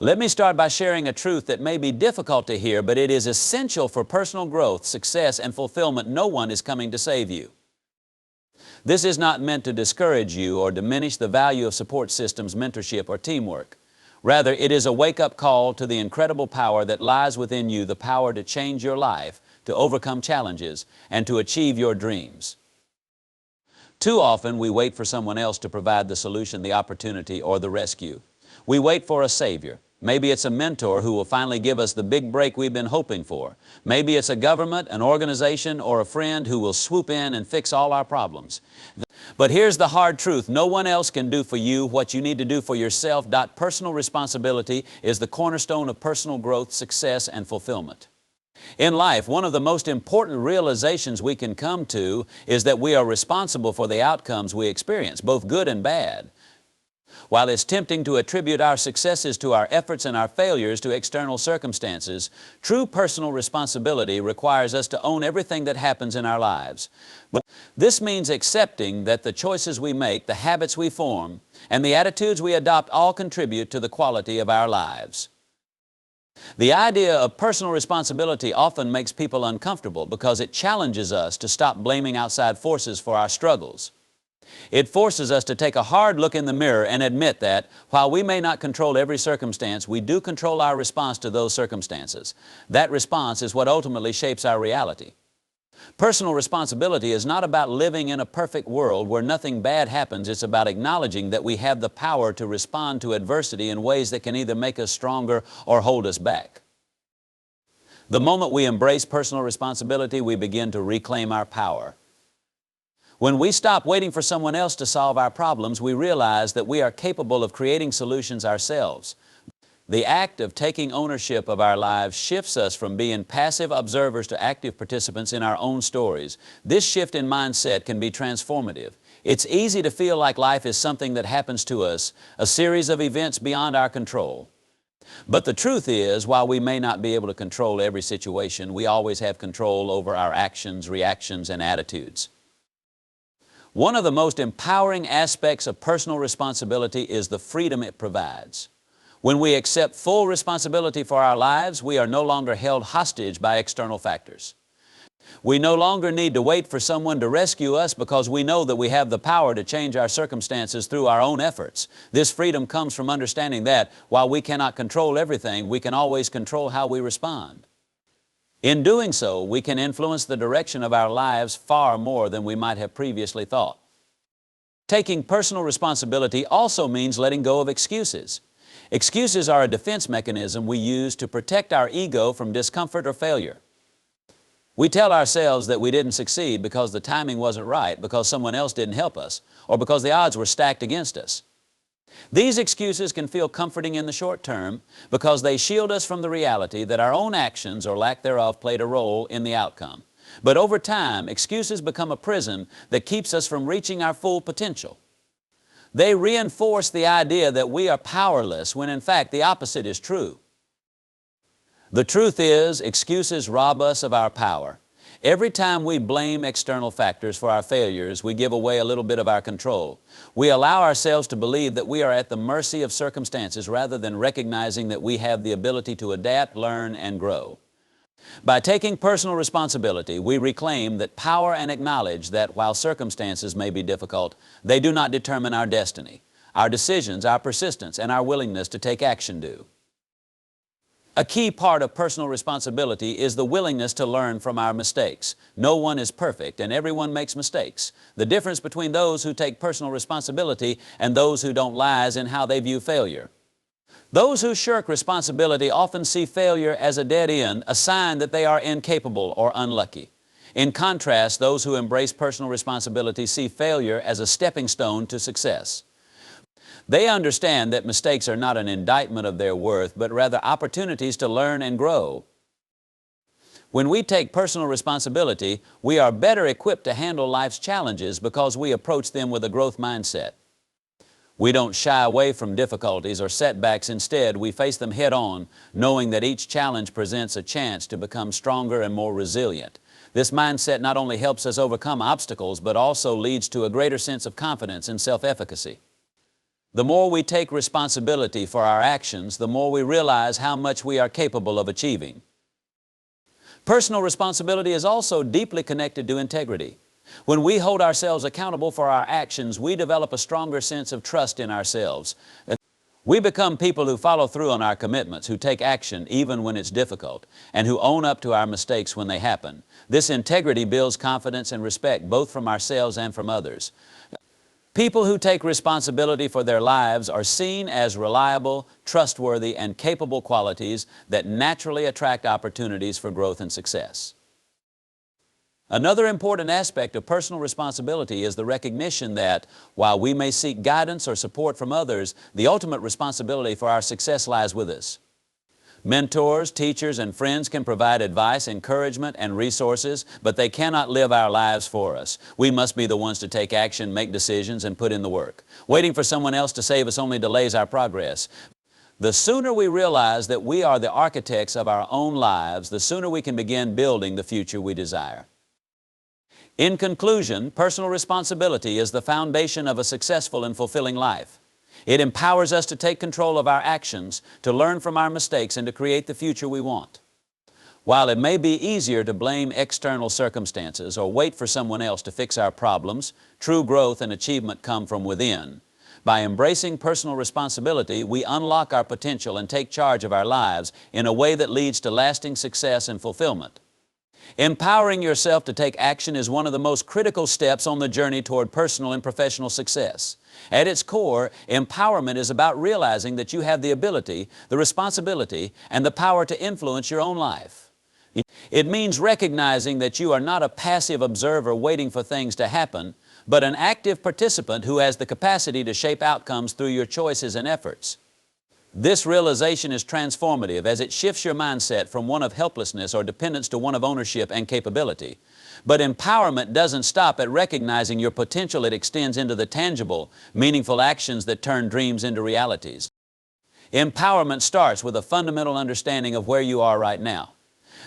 Let me start by sharing a truth that may be difficult to hear, but it is essential for personal growth, success, and fulfillment. No one is coming to save you. This is not meant to discourage you or diminish the value of support systems, mentorship, or teamwork. Rather, it is a wake-up call to the incredible power that lies within you, the power to change your life, to overcome challenges, and to achieve your dreams. Too often, we wait for someone else to provide the solution, the opportunity, or the rescue. We wait for a savior. Maybe it's a mentor who will finally give us the big break we've been hoping for. Maybe it's a government, an organization, or a friend who will swoop in and fix all our problems. But here's the hard truth. No one else can do for you what you need to do for yourself. Personal responsibility is the cornerstone of personal growth, success, and fulfillment. In life, one of the most important realizations we can come to is that we are responsible for the outcomes we experience, both good and bad. While it's tempting to attribute our successes to our efforts and our failures to external circumstances, true personal responsibility requires us to own everything that happens in our lives. But this means accepting that the choices we make, the habits we form, and the attitudes we adopt all contribute to the quality of our lives. The idea of personal responsibility often makes people uncomfortable because it challenges us to stop blaming outside forces for our struggles. It forces us to take a hard look in the mirror and admit that, while we may not control every circumstance, we do control our response to those circumstances. That response is what ultimately shapes our reality. Personal responsibility is not about living in a perfect world where nothing bad happens. It's about acknowledging that we have the power to respond to adversity in ways that can either make us stronger or hold us back. The moment we embrace personal responsibility, we begin to reclaim our power. When we stop waiting for someone else to solve our problems, we realize that we are capable of creating solutions ourselves. The act of taking ownership of our lives shifts us from being passive observers to active participants in our own stories. This shift in mindset can be transformative. It's easy to feel like life is something that happens to us, a series of events beyond our control. But the truth is, while we may not be able to control every situation, we always have control over our actions, reactions, and attitudes. One of the most empowering aspects of personal responsibility is the freedom it provides. When we accept full responsibility for our lives, we are no longer held hostage by external factors. We no longer need to wait for someone to rescue us because we know that we have the power to change our circumstances through our own efforts. This freedom comes from understanding that, while we cannot control everything, we can always control how we respond. In doing so, we can influence the direction of our lives far more than we might have previously thought. Taking personal responsibility also means letting go of excuses. Excuses are a defense mechanism we use to protect our ego from discomfort or failure. We tell ourselves that we didn't succeed because the timing wasn't right, because someone else didn't help us, or because the odds were stacked against us. These excuses can feel comforting in the short term because they shield us from the reality that our own actions or lack thereof played a role in the outcome. But over time, excuses become a prison that keeps us from reaching our full potential. They reinforce the idea that we are powerless when in fact the opposite is true. The truth is, excuses rob us of our power. Every time we blame external factors for our failures, we give away a little bit of our control. We allow ourselves to believe that we are at the mercy of circumstances rather than recognizing that we have the ability to adapt, learn, and grow. By taking personal responsibility, we reclaim that power and acknowledge that while circumstances may be difficult, they do not determine our destiny. Our decisions, our persistence, and our willingness to take action do. A key part of personal responsibility is the willingness to learn from our mistakes. No one is perfect and everyone makes mistakes. The difference between those who take personal responsibility and those who don't lies in how they view failure. Those who shirk responsibility often see failure as a dead end, a sign that they are incapable or unlucky. In contrast, those who embrace personal responsibility see failure as a stepping stone to success. They understand that mistakes are not an indictment of their worth, but rather opportunities to learn and grow. When we take personal responsibility, we are better equipped to handle life's challenges because we approach them with a growth mindset. We don't shy away from difficulties or setbacks. Instead, we face them head on, knowing that each challenge presents a chance to become stronger and more resilient. This mindset not only helps us overcome obstacles, but also leads to a greater sense of confidence and self-efficacy. The more we take responsibility for our actions, the more we realize how much we are capable of achieving. Personal responsibility is also deeply connected to integrity. When we hold ourselves accountable for our actions, we develop a stronger sense of trust in ourselves. We become people who follow through on our commitments, who take action even when it's difficult, and who own up to our mistakes when they happen. This integrity builds confidence and respect both from ourselves and from others. People who take responsibility for their lives are seen as reliable, trustworthy, and capable qualities that naturally attract opportunities for growth and success. Another important aspect of personal responsibility is the recognition that, while we may seek guidance or support from others, the ultimate responsibility for our success lies with us. Mentors, teachers, and friends can provide advice, encouragement, and resources, but they cannot live our lives for us. We must be the ones to take action, make decisions, and put in the work. Waiting for someone else to save us only delays our progress. The sooner we realize that we are the architects of our own lives, the sooner we can begin building the future we desire. In conclusion, personal responsibility is the foundation of a successful and fulfilling life. It empowers us to take control of our actions, to learn from our mistakes, and to create the future we want. While it may be easier to blame external circumstances or wait for someone else to fix our problems, true growth and achievement come from within. By embracing personal responsibility, we unlock our potential and take charge of our lives in a way that leads to lasting success and fulfillment. Empowering yourself to take action is one of the most critical steps on the journey toward personal and professional success. At its core, empowerment is about realizing that you have the ability, the responsibility, and the power to influence your own life. It means recognizing that you are not a passive observer waiting for things to happen, but an active participant who has the capacity to shape outcomes through your choices and efforts. This realization is transformative as it shifts your mindset from one of helplessness or dependence to one of ownership and capability. But empowerment doesn't stop at recognizing your potential. It extends into the tangible, meaningful actions that turn dreams into realities. Empowerment starts with a fundamental understanding of where you are right now.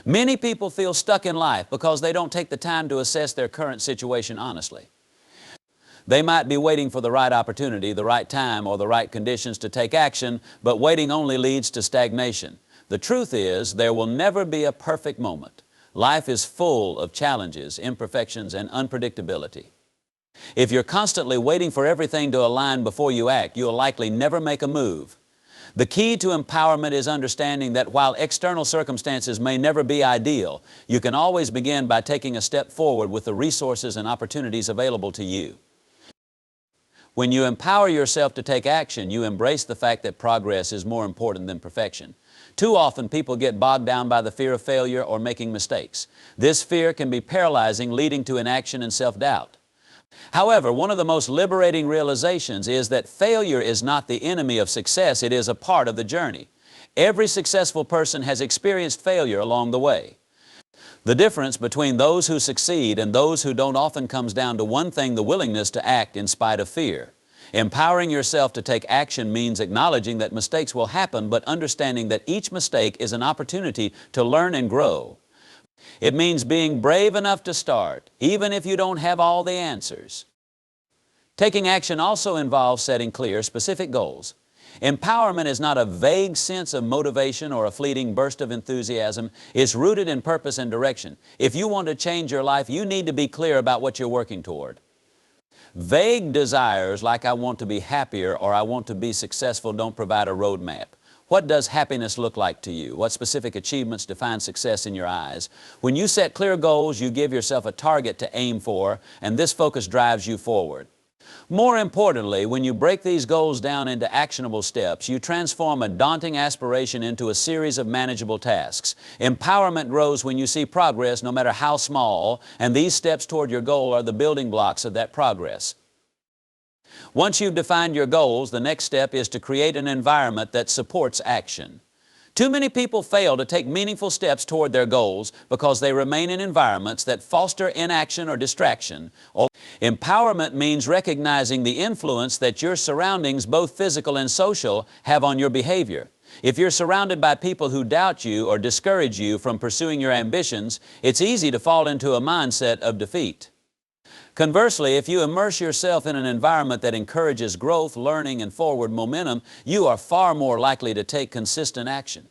Many people feel stuck in life because they don't take the time to assess their current situation honestly. They might be waiting for the right opportunity, the right time, or the right conditions to take action, but waiting only leads to stagnation. The truth is, there will never be a perfect moment. Life is full of challenges, imperfections, and unpredictability. If you're constantly waiting for everything to align before you act, you'll likely never make a move. The key to empowerment is understanding that while external circumstances may never be ideal, you can always begin by taking a step forward with the resources and opportunities available to you. When you empower yourself to take action, you embrace the fact that progress is more important than perfection. Too often, people get bogged down by the fear of failure or making mistakes. This fear can be paralyzing, leading to inaction and self-doubt. However, one of the most liberating realizations is that failure is not the enemy of success, it is a part of the journey. Every successful person has experienced failure along the way. The difference between those who succeed and those who don't often comes down to one thing: the willingness to act in spite of fear. Empowering yourself to take action means acknowledging that mistakes will happen, but understanding that each mistake is an opportunity to learn and grow. It means being brave enough to start, even if you don't have all the answers. Taking action also involves setting clear, specific goals. Empowerment is not a vague sense of motivation or a fleeting burst of enthusiasm. It's rooted in purpose and direction. If you want to change your life, you need to be clear about what you're working toward. Vague desires like "I want to be happier" or "I want to be successful" don't provide a roadmap. What does happiness look like to you? What specific achievements define success in your eyes? When you set clear goals, you give yourself a target to aim for, and this focus drives you forward. More importantly, when you break these goals down into actionable steps, you transform a daunting aspiration into a series of manageable tasks. Empowerment grows when you see progress, no matter how small, and these steps toward your goal are the building blocks of that progress. Once you've defined your goals, the next step is to create an environment that supports action. Too many people fail to take meaningful steps toward their goals because they remain in environments that foster inaction or distraction. Empowerment means recognizing the influence that your surroundings, both physical and social, have on your behavior. If you're surrounded by people who doubt you or discourage you from pursuing your ambitions, it's easy to fall into a mindset of defeat. Conversely, if you immerse yourself in an environment that encourages growth, learning, and forward momentum, you are far more likely to take consistent action.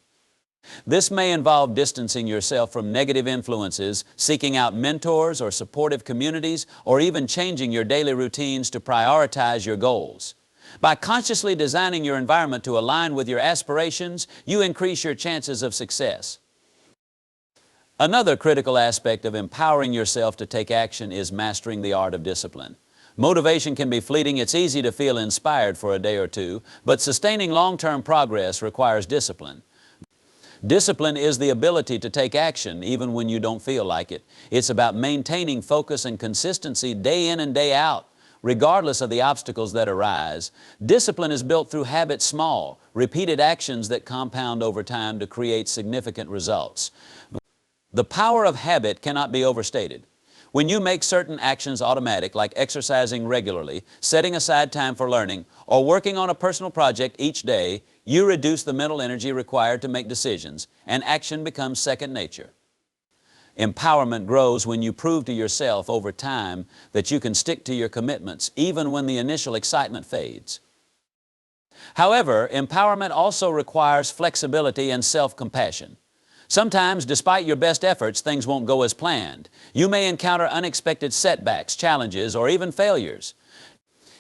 This may involve distancing yourself from negative influences, seeking out mentors or supportive communities, or even changing your daily routines to prioritize your goals. By consciously designing your environment to align with your aspirations, you increase your chances of success. Another critical aspect of empowering yourself to take action is mastering the art of discipline. Motivation can be fleeting. It's easy to feel inspired for a day or two, but sustaining long-term progress requires discipline. Discipline is the ability to take action even when you don't feel like it. It's about maintaining focus and consistency day in and day out, regardless of the obstacles that arise. Discipline is built through habits, small, repeated actions that compound over time to create significant results. The power of habit cannot be overstated. When you make certain actions automatic, like exercising regularly, setting aside time for learning, or working on a personal project each day, you reduce the mental energy required to make decisions, and action becomes second nature. Empowerment grows when you prove to yourself over time that you can stick to your commitments, even when the initial excitement fades. However, empowerment also requires flexibility and self-compassion. Sometimes, despite your best efforts, things won't go as planned. You may encounter unexpected setbacks, challenges, or even failures.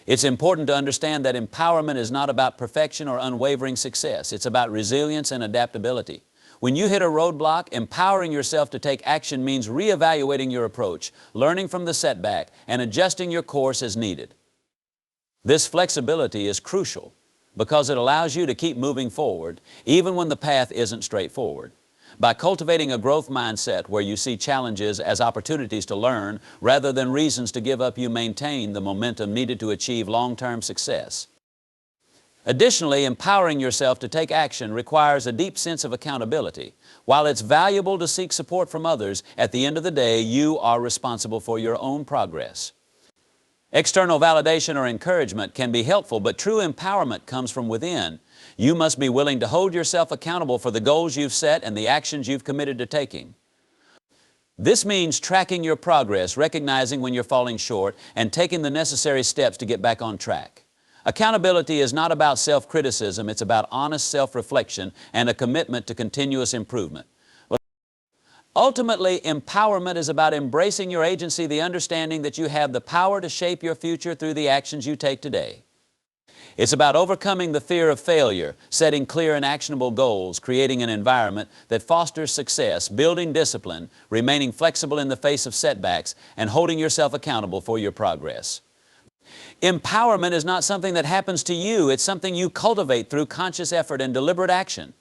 It's important to understand that empowerment is not about perfection or unwavering success. It's about resilience and adaptability. When you hit a roadblock, empowering yourself to take action means reevaluating your approach, learning from the setback, and adjusting your course as needed. This flexibility is crucial because it allows you to keep moving forward, even when the path isn't straightforward. By cultivating a growth mindset where you see challenges as opportunities to learn rather than reasons to give up, you maintain the momentum needed to achieve long-term success. Additionally, empowering yourself to take action requires a deep sense of accountability. While it's valuable to seek support from others, at the end of the day, you are responsible for your own progress. External validation or encouragement can be helpful, but true empowerment comes from within. You must be willing to hold yourself accountable for the goals you've set and the actions you've committed to taking. This means tracking your progress, recognizing when you're falling short, and taking the necessary steps to get back on track. Accountability is not about self-criticism, it's about honest self-reflection and a commitment to continuous improvement. Ultimately, empowerment is about embracing your agency, the understanding that you have the power to shape your future through the actions you take today. It's about overcoming the fear of failure, setting clear and actionable goals, creating an environment that fosters success, building discipline, remaining flexible in the face of setbacks, and holding yourself accountable for your progress. Empowerment is not something that happens to you, it's something you cultivate through conscious effort and deliberate action.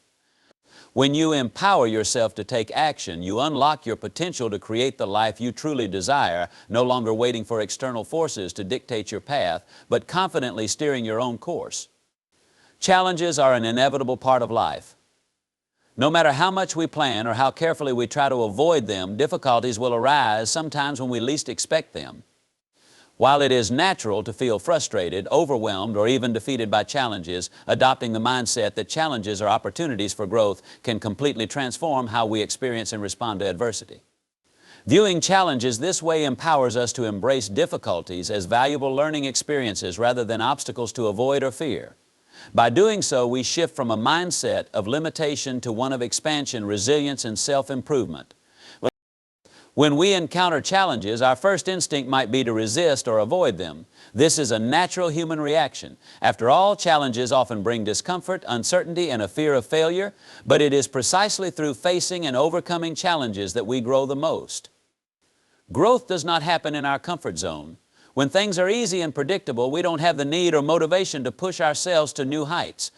When you empower yourself to take action, you unlock your potential to create the life you truly desire, no longer waiting for external forces to dictate your path, but confidently steering your own course. Challenges are an inevitable part of life. No matter how much we plan or how carefully we try to avoid them, difficulties will arise sometimes when we least expect them. While it is natural to feel frustrated, overwhelmed, or even defeated by challenges, adopting the mindset that challenges are opportunities for growth can completely transform how we experience and respond to adversity. Viewing challenges this way empowers us to embrace difficulties as valuable learning experiences rather than obstacles to avoid or fear. By doing so, we shift from a mindset of limitation to one of expansion, resilience, and self-improvement. When we encounter challenges, our first instinct might be to resist or avoid them. This is a natural human reaction. After all, challenges often bring discomfort, uncertainty, and a fear of failure, but it is precisely through facing and overcoming challenges that we grow the most. Growth does not happen in our comfort zone. When things are easy and predictable, we don't have the need or motivation to push ourselves to new heights.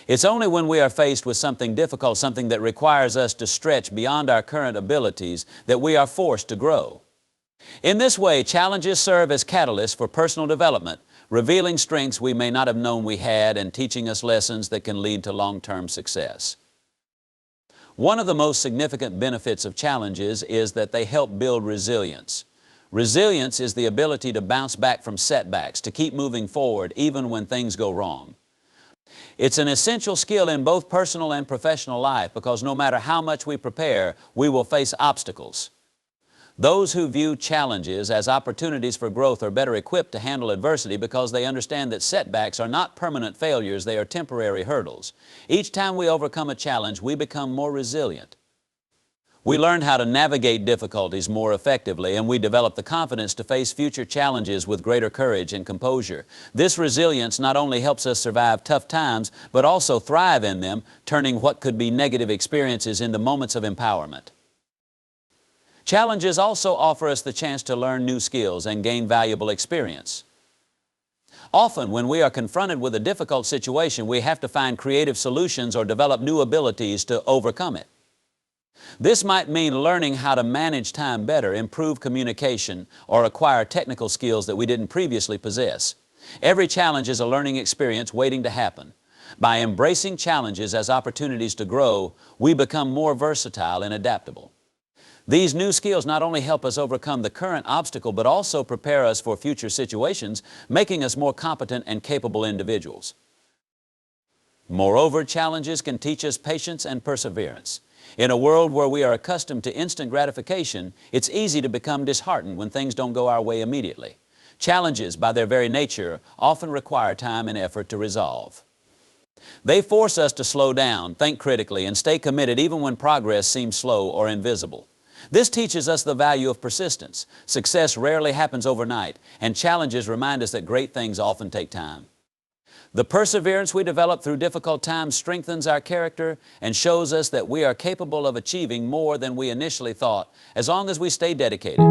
It's only when we are faced with something difficult, something that requires us to stretch beyond our current abilities, that we are forced to grow. In this way, challenges serve as catalysts for personal development, revealing strengths we may not have known we had and teaching us lessons that can lead to long-term success. One of the most significant benefits of challenges is that they help build resilience. Resilience is the ability to bounce back from setbacks, to keep moving forward even when things go wrong. It's an essential skill in both personal and professional life because no matter how much we prepare, we will face obstacles. Those who view challenges as opportunities for growth are better equipped to handle adversity because they understand that setbacks are not permanent failures, they are temporary hurdles. Each time we overcome a challenge, we become more resilient. We learn how to navigate difficulties more effectively, and we develop the confidence to face future challenges with greater courage and composure. This resilience not only helps us survive tough times, but also thrive in them, turning what could be negative experiences into moments of empowerment. Challenges also offer us the chance to learn new skills and gain valuable experience. Often, when we are confronted with a difficult situation, we have to find creative solutions or develop new abilities to overcome it. This might mean learning how to manage time better, improve communication, or acquire technical skills that we didn't previously possess. Every challenge is a learning experience waiting to happen. By embracing challenges as opportunities to grow, we become more versatile and adaptable. These new skills not only help us overcome the current obstacle, but also prepare us for future situations, making us more competent and capable individuals. Moreover, challenges can teach us patience and perseverance. In a world where we are accustomed to instant gratification, it's easy to become disheartened when things don't go our way immediately. Challenges, by their very nature, often require time and effort to resolve. They force us to slow down, think critically, and stay committed even when progress seems slow or invisible. This teaches us the value of persistence. Success rarely happens overnight, and challenges remind us that great things often take time. The perseverance we develop through difficult times strengthens our character and shows us that we are capable of achieving more than we initially thought, as long as we stay dedicated.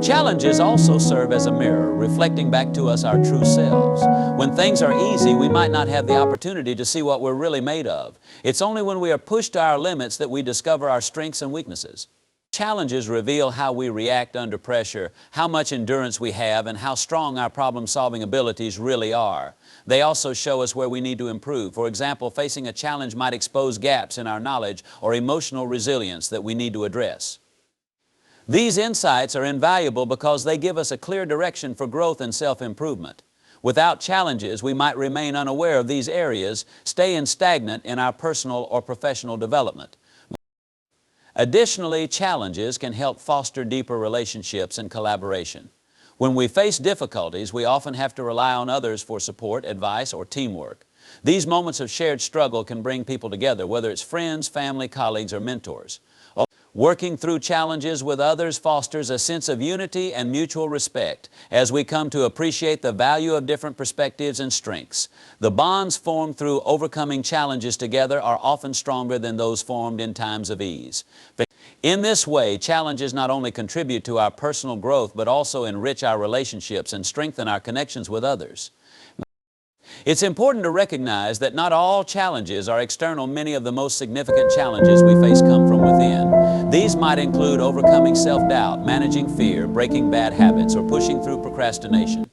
Challenges also serve as a mirror, reflecting back to us our true selves. When things are easy, we might not have the opportunity to see what we're really made of. It's only when we are pushed to our limits that we discover our strengths and weaknesses. Challenges reveal how we react under pressure, how much endurance we have, and how strong our problem-solving abilities really are. They also show us where we need to improve. For example, facing a challenge might expose gaps in our knowledge or emotional resilience that we need to address. These insights are invaluable because they give us a clear direction for growth and self-improvement. Without challenges, we might remain unaware of these areas, staying stagnant in our personal or professional development. Additionally, challenges can help foster deeper relationships and collaboration. When we face difficulties, we often have to rely on others for support, advice, or teamwork. These moments of shared struggle can bring people together, whether it's friends, family, colleagues, or mentors. Working through challenges with others fosters a sense of unity and mutual respect as we come to appreciate the value of different perspectives and strengths. The bonds formed through overcoming challenges together are often stronger than those formed in times of ease. In this way, challenges not only contribute to our personal growth, but also enrich our relationships and strengthen our connections with others. It's important to recognize that not all challenges are external. Many of the most significant challenges we face come from within. These might include overcoming self-doubt, managing fear, breaking bad habits, or pushing through procrastination.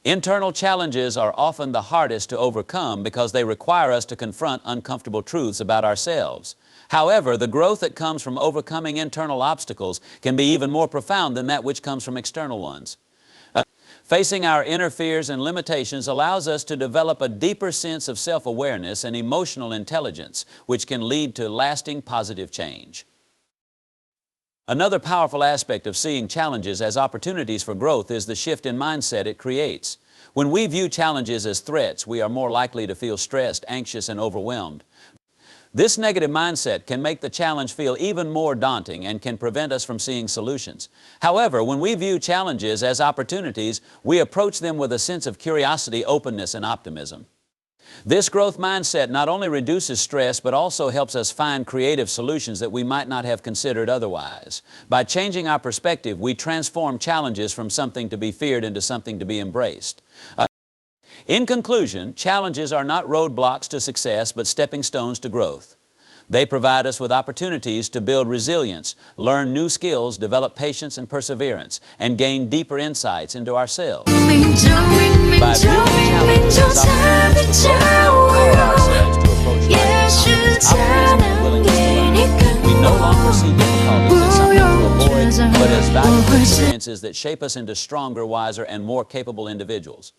Internal challenges are often the hardest to overcome because they require us to confront uncomfortable truths about ourselves. However, the growth that comes from overcoming internal obstacles can be even more profound than that which comes from external ones. Facing our inner fears and limitations allows us to develop a deeper sense of self-awareness and emotional intelligence, which can lead to lasting positive change. Another powerful aspect of seeing challenges as opportunities for growth is the shift in mindset it creates. When we view challenges as threats, we are more likely to feel stressed, anxious, and overwhelmed. This negative mindset can make the challenge feel even more daunting and can prevent us from seeing solutions. However, when we view challenges as opportunities, we approach them with a sense of curiosity, openness, and optimism. This growth mindset not only reduces stress, but also helps us find creative solutions that we might not have considered otherwise. By changing our perspective, we transform challenges from something to be feared into something to be embraced. In conclusion, challenges are not roadblocks to success, but stepping stones to growth. They provide us with opportunities to build resilience, learn new skills, develop patience and perseverance, and gain deeper insights into ourselves. By viewing challenges as opportunities to empower ourselves to approach life with confidence, optimism, and willingness to learn. We no longer see difficulties as something to avoid, but as valuable experiences that shape us into stronger, wiser, and more capable individuals.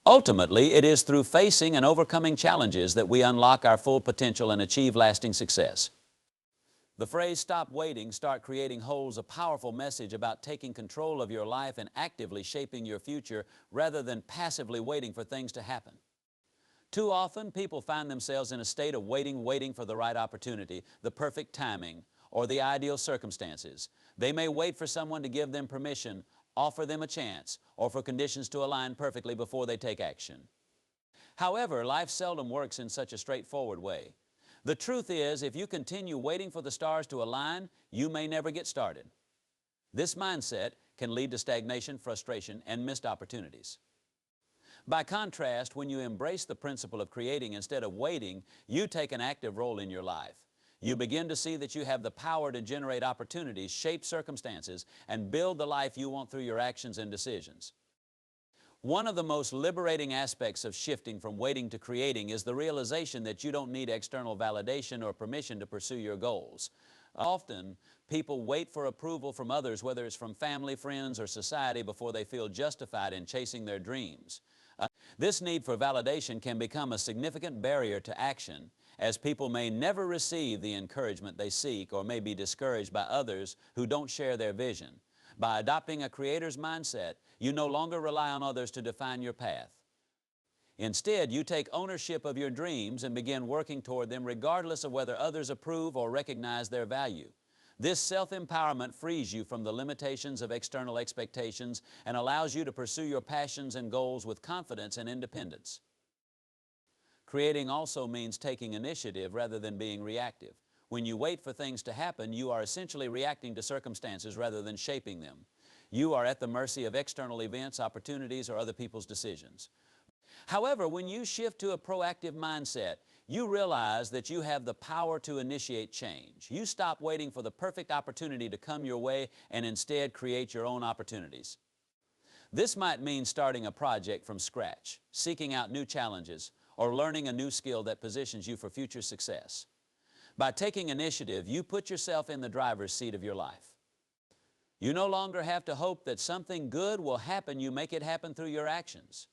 Ultimately, it is through facing and overcoming challenges that we unlock our full potential and achieve lasting success. The phrase "stop waiting, start creating" holds a powerful message about taking control of your life and actively shaping your future rather than passively waiting for things to happen. Too often, people find themselves in a state of waiting for the right opportunity, the perfect timing, or the ideal circumstances. They may wait for someone to give them permission, offer them a chance, or for conditions to align perfectly before they take action. However, life seldom works in such a straightforward way. The truth is, if you continue waiting for the stars to align, you may never get started. This mindset can lead to stagnation, frustration, and missed opportunities. By contrast, when you embrace the principle of creating instead of waiting, you take an active role in your life. You begin to see that you have the power to generate opportunities, shape circumstances, and build the life you want through your actions and decisions. One of the most liberating aspects of shifting from waiting to creating is the realization that you don't need external validation or permission to pursue your goals. Often, people wait for approval from others, whether it's from family, friends, or society, before they feel justified in chasing their dreams. This need for validation can become a significant barrier to action, as people may never receive the encouragement they seek or may be discouraged by others who don't share their vision. By adopting a creator's mindset, you no longer rely on others to define your path. Instead, you take ownership of your dreams and begin working toward them regardless of whether others approve or recognize their value. This self-empowerment frees you from the limitations of external expectations and allows you to pursue your passions and goals with confidence and independence. Creating also means taking initiative rather than being reactive. When you wait for things to happen, you are essentially reacting to circumstances rather than shaping them. You are at the mercy of external events, opportunities, or other people's decisions. However, when you shift to a proactive mindset, you realize that you have the power to initiate change. You stop waiting for the perfect opportunity to come your way and instead create your own opportunities. This might mean starting a project from scratch, seeking out new challenges, or learning a new skill that positions you for future success. By taking initiative, you put yourself in the driver's seat of your life. You no longer have to hope that something good will happen. You make it happen through your actions.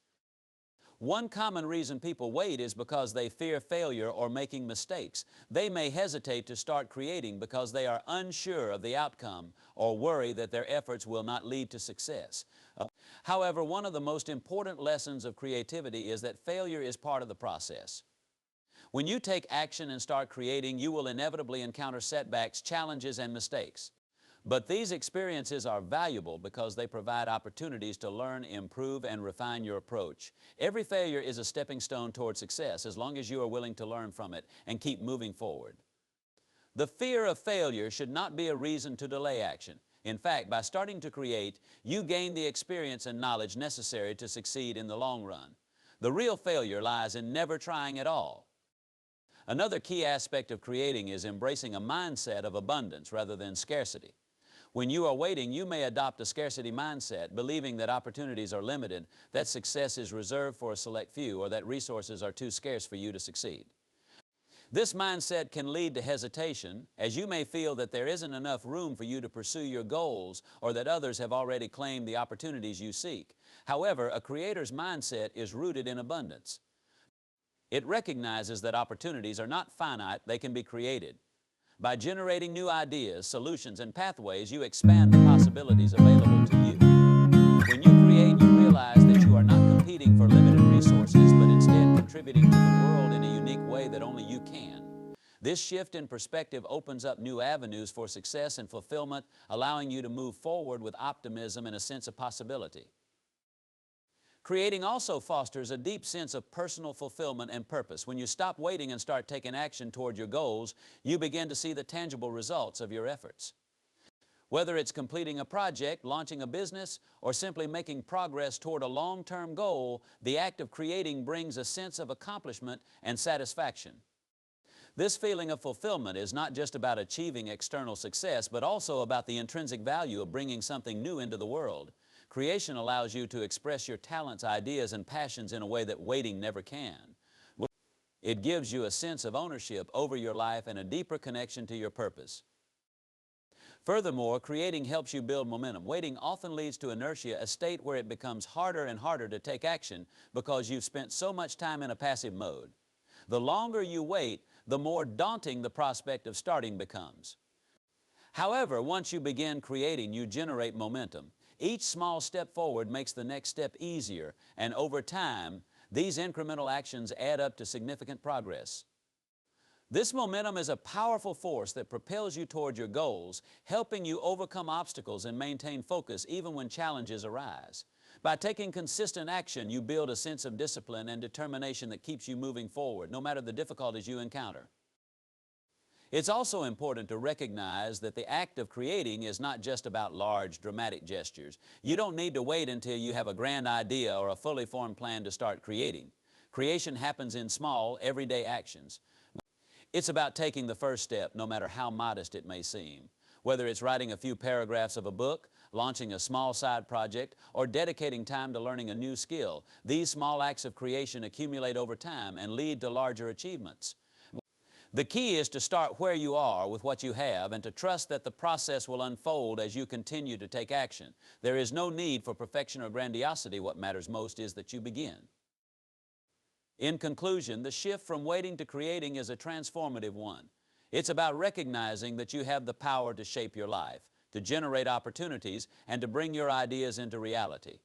One common reason people wait is because they fear failure or making mistakes. They may hesitate to start creating because they are unsure of the outcome or worry that their efforts will not lead to success. However, one of the most important lessons of creativity is that failure is part of the process. When you take action and start creating, you will inevitably encounter setbacks, challenges, and mistakes. But these experiences are valuable because they provide opportunities to learn, improve, and refine your approach. Every failure is a stepping stone toward success as long as you are willing to learn from it and keep moving forward. The fear of failure should not be a reason to delay action. In fact, by starting to create, you gain the experience and knowledge necessary to succeed in the long run. The real failure lies in never trying at all. Another key aspect of creating is embracing a mindset of abundance rather than scarcity. When you are waiting, you may adopt a scarcity mindset, believing that opportunities are limited, that success is reserved for a select few, or that resources are too scarce for you to succeed. This mindset can lead to hesitation, as you may feel that there isn't enough room for you to pursue your goals or that others have already claimed the opportunities you seek. However, a creator's mindset is rooted in abundance. It recognizes that opportunities are not finite, they can be created. By generating new ideas, solutions, and pathways, you expand the possibilities available to you. When you create, you realize that you are not competing for limited resources, but instead contributing to the world in a unique way that only you can. This shift in perspective opens up new avenues for success and fulfillment, allowing you to move forward with optimism and a sense of possibility. Creating also fosters a deep sense of personal fulfillment and purpose. When you stop waiting and start taking action toward your goals, you begin to see the tangible results of your efforts. Whether it's completing a project, launching a business, or simply making progress toward a long-term goal, the act of creating brings a sense of accomplishment and satisfaction. This feeling of fulfillment is not just about achieving external success, but also about the intrinsic value of bringing something new into the world. Creation allows you to express your talents, ideas, and passions in a way that waiting never can. It gives you a sense of ownership over your life and a deeper connection to your purpose. Furthermore, creating helps you build momentum. Waiting often leads to inertia, a state where it becomes harder and harder to take action because you've spent so much time in a passive mode. The longer you wait, the more daunting the prospect of starting becomes. However, once you begin creating, you generate momentum. Each small step forward makes the next step easier, and over time, these incremental actions add up to significant progress. This momentum is a powerful force that propels you toward your goals, helping you overcome obstacles and maintain focus even when challenges arise. By taking consistent action, you build a sense of discipline and determination that keeps you moving forward, no matter the difficulties you encounter. It's also important to recognize that the act of creating is not just about large, dramatic gestures. You don't need to wait until you have a grand idea or a fully formed plan to start creating. Creation happens in small, everyday actions. It's about taking the first step, no matter how modest it may seem. Whether it's writing a few paragraphs of a book, launching a small side project, or dedicating time to learning a new skill, these small acts of creation accumulate over time and lead to larger achievements. The key is to start where you are with what you have and to trust that the process will unfold as you continue to take action. There is no need for perfection or grandiosity. What matters most is that you begin. In conclusion, the shift from waiting to creating is a transformative one. It's about recognizing that you have the power to shape your life, to generate opportunities, and to bring your ideas into reality.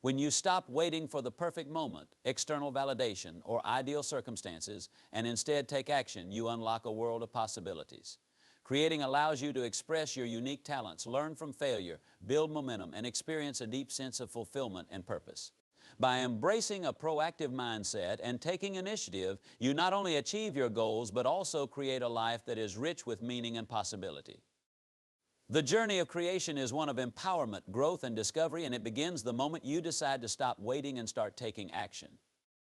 When you stop waiting for the perfect moment, external validation, or ideal circumstances, and instead take action, you unlock a world of possibilities. Creating allows you to express your unique talents, learn from failure, build momentum, and experience a deep sense of fulfillment and purpose. By embracing a proactive mindset and taking initiative, you not only achieve your goals, but also create a life that is rich with meaning and possibility. The journey of creation is one of empowerment, growth, and discovery, and it begins the moment you decide to stop waiting and start taking action.